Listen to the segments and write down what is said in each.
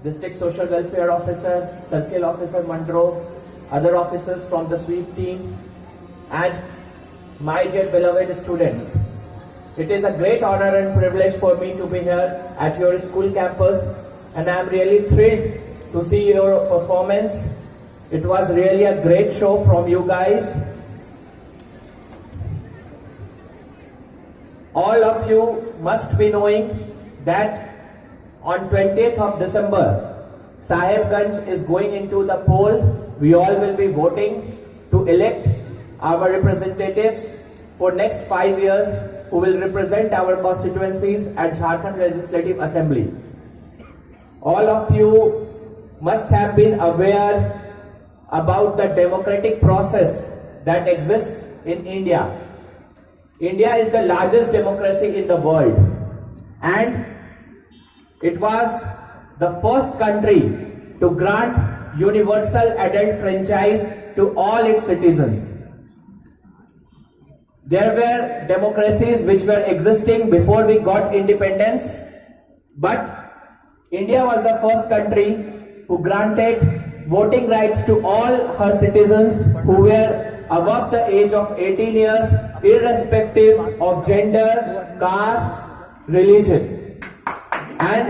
District Social Welfare Officer, Circle Officer Mandro, other officers from the sweep team, and my dear beloved students. It is a great honor and privilege for me to be here at your school campus, and I am really thrilled to see your performance. It was really a great show from you guys. All of you must be knowing that on 20th of December, Sahibganj is going into the poll. We all will be voting to elect our representatives for next 5 years who will represent our constituencies at Jharkhand Legislative Assembly. All of you must have been aware about the democratic process that exists in India. India is the largest democracy in the world, and it was the first country to grant universal adult franchise to all its citizens. There were democracies which were existing before we got independence, but India was the first country who granted voting rights to all her citizens who were above the age of 18 years, irrespective of gender, caste, religion. And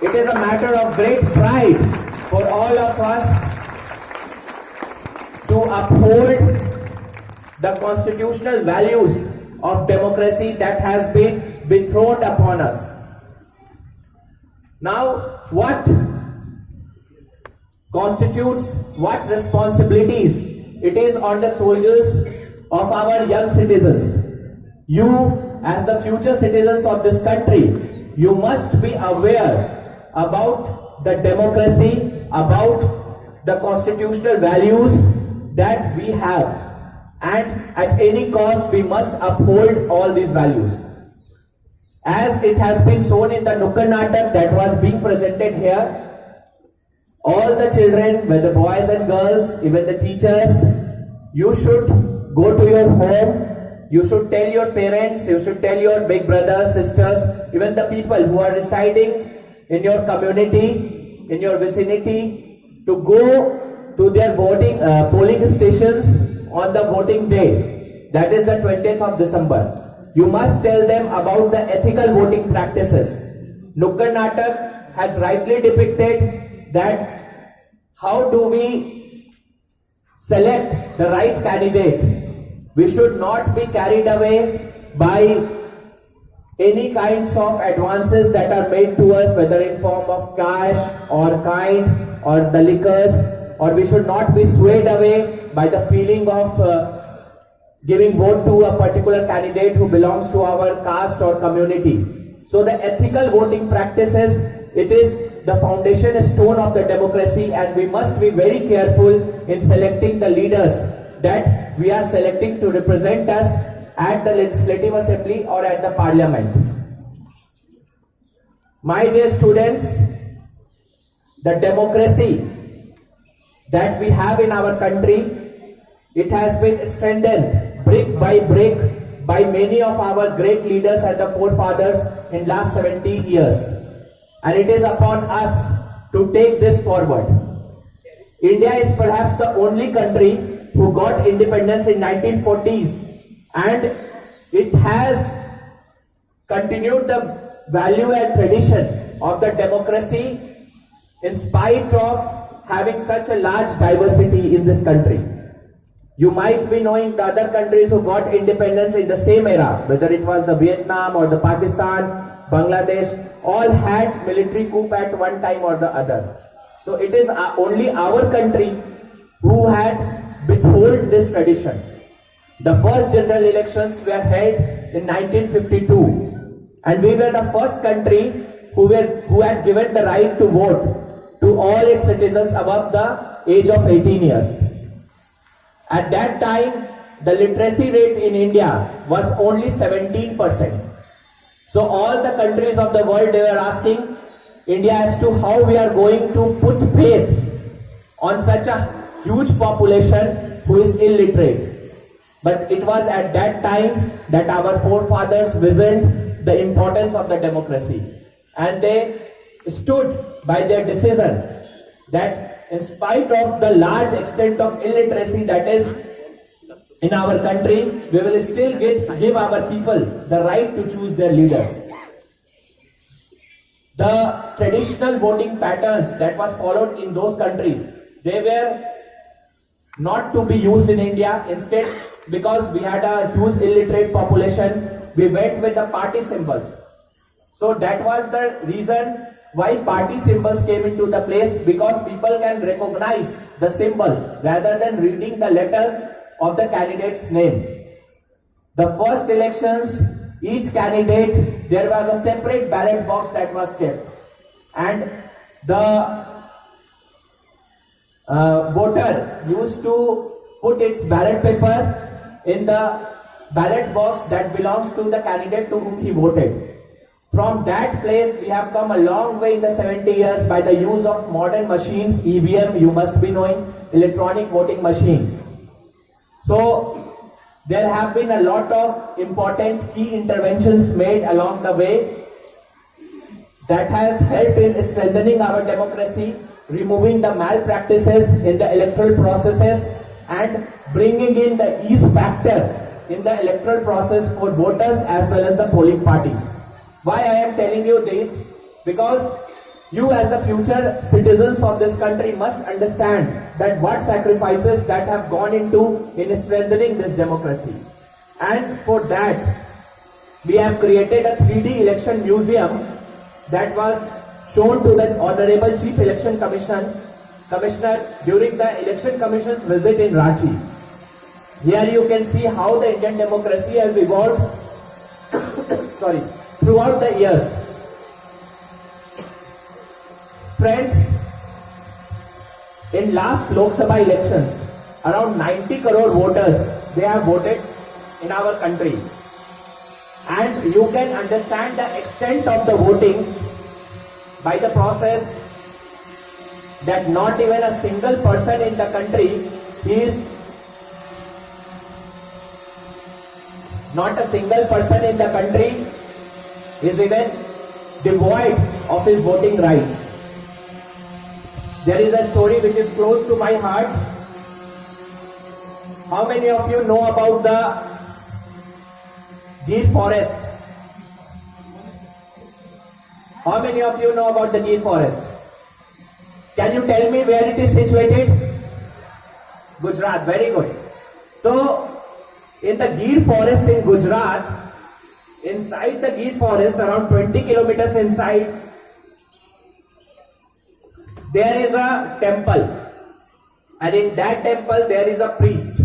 it is a matter of great pride for all of us to uphold the constitutional values of democracy that has been betrothed upon us. Now, what constitutes what responsibilities it is on the shoulders of our young citizens. You, as the future citizens of this country, you must be aware about the democracy, about the constitutional values that we have, and at any cost we must uphold all these values. As it has been shown in the Nukkad Natak that was being presented here, all the children, whether boys and girls, even the teachers, you should go to your home, you should tell your parents, you should tell your big brothers, sisters, even the people who are residing in your community, in your vicinity, to go to their polling stations on the voting day, that is the 20th of December. You must tell them about the ethical voting practices. Nukkad Natak has rightly depicted that how do we select the right candidate. We should not be carried away by any kinds of advances that are made to us, whether in form of cash or kind or the liquors, or we should not be swayed away by the feeling of giving vote to a particular candidate who belongs to our caste or community. So the ethical voting practices, it is the foundation stone of the democracy, and we must be very careful in selecting the leaders that we are selecting to represent us at the Legislative Assembly or at the Parliament. My dear students, the democracy that we have in our country, it has been strengthened brick by brick by many of our great leaders and the forefathers in last 70 years. And it is upon us to take this forward. India is perhaps the only country who got independence in 1940s, and it has continued the value and tradition of the democracy in spite of having such a large diversity in this country. You might be knowing the other countries who got independence in the same era, whether it was the Vietnam or the Pakistan, Bangladesh, all had military coup at one time or the other. So it is only our country who had withheld this tradition. The first general elections were held in 1952, and we were the first country who had given the right to vote to all its citizens above the age of 18 years. At that time, the literacy rate in India was only 17%. So all the countries of the world, they were asking India as to how we are going to put faith on such a huge population who is illiterate. But it was at that time that our forefathers visioned the importance of the democracy, and they stood by their decision that in spite of the large extent of illiteracy that is in our country, we will still give our people the right to choose their leaders. The traditional voting patterns that was followed in those countries, they were not to be used in India. Instead, because we had a huge illiterate population, we went with the party symbols. So that was the reason why party symbols came into the place, because people can recognize the symbols rather than reading the letters of the candidate's name. The first elections, each candidate, there was a separate ballot box that was kept, and the voter used to put its ballot paper in the ballot box that belongs to the candidate to whom he voted. From that place, we have come a long way in the 70 years by the use of modern machines, EVM, you must be knowing, electronic voting machine. So, there have been a lot of important key interventions made along the way that has helped in strengthening our democracy, removing the malpractices in the electoral processes, and bringing in the ease factor in the electoral process for voters as well as the polling parties. Why I am telling you this? Because you as the future citizens of this country must understand that what sacrifices that have gone into in strengthening this democracy. And for that, we have created a 3D election museum that was shown to the Honorable Chief Election Commissioner during the Election Commission's visit in Ranchi. Here you can see how the Indian democracy has evolved throughout the years. Friends, in last Lok Sabha elections, around 90 crore voters, they have voted in our country. And you can understand the extent of the voting by the process that not even a single person in the country is even devoid of his voting rights. There is a story which is close to my heart. How many of you know about the Gir forest? How many of you know about the Gir forest? Can you tell me where it is situated? Gujarat, very good. So, in the Gir forest in Gujarat, inside the Gir forest, around 20 kilometers inside, there is a temple. And in that temple, there is a priest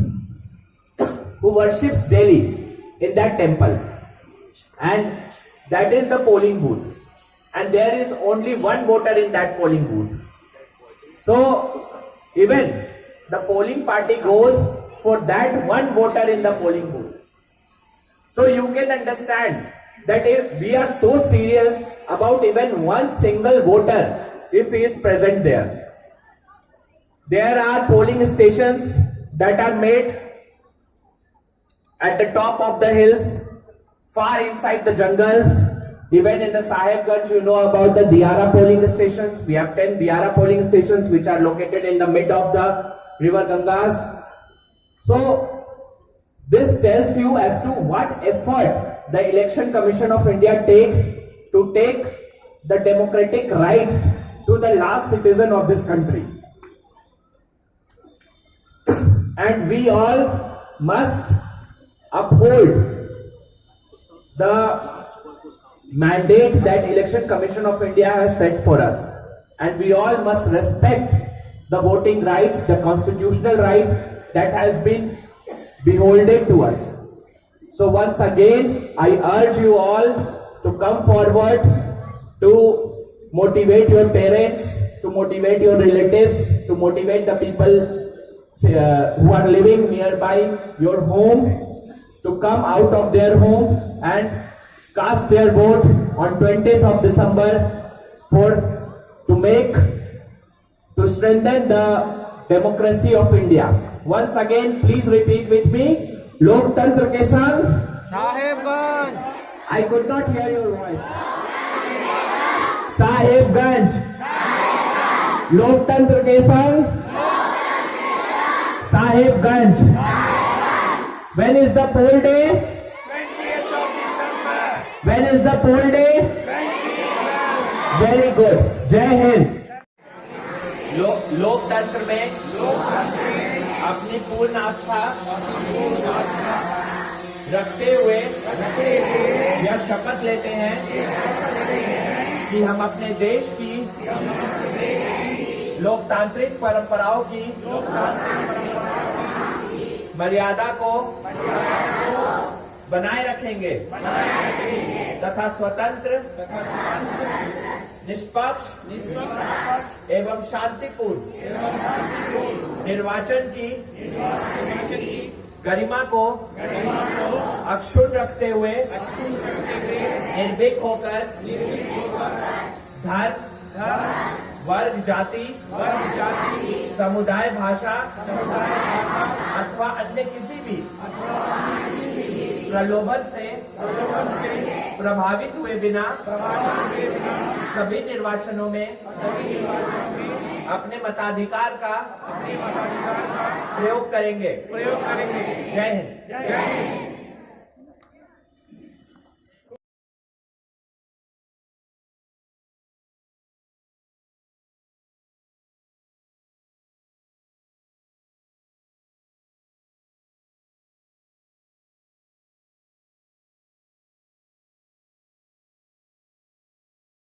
who worships daily in that temple. And that is the polling booth. And there is only one voter in that polling booth. So, even the polling party goes for that one voter in the polling booth. So you can understand that if we are so serious about even one single voter, if he is present there. There are polling stations that are made at the top of the hills, far inside the jungles. Even in the Sahibganj, you know about the Diara polling stations. We have 10 Diara polling stations which are located in the mid of the river Gangas. So, this tells you as to what effort the Election Commission of India takes to take the democratic rights to the last citizen of this country. And we all must uphold the mandate that Election Commission of India has set for us. And we all must respect the voting rights, the constitutional right that has been beholden to us. So once again, I urge you all to come forward to motivate your parents, to motivate your relatives, to motivate the people who are living nearby your home, to come out of their home and cast their vote on 20th of December to strengthen the democracy of India. Once again, please repeat with me. Loktantra ke संग Sahebganj. I could not hear your voice. Sahibganj. लोकतंत्र के संग Sahibganj. When is the poll day? 20th of December. When is the poll day? 20th. Very good. जय हिंद। लोकतंत्र में अपनी पूर्ण आस्था रखते हुए यह शपथ लेते हैं कि हम अपने देश की लोकतांत्रिक परंपराओं की मर्यादा को बनाए रखेंगे तथा स्वतंत्र, निष्पक्ष एवं शांतिपूर्ण निर्वाचन की गरिमा को अक्षुण्ण रखते हुए निर्भीक होकर धर्म, वर्ग, जाति, समुदाय, भाषा अथवा अन्य किसी भी प्रलोभन से प्रभावित हुए बिना सभी निर्वाचनों में अपने मताधिकार का प्रयोग करेंगे। जय हिंद।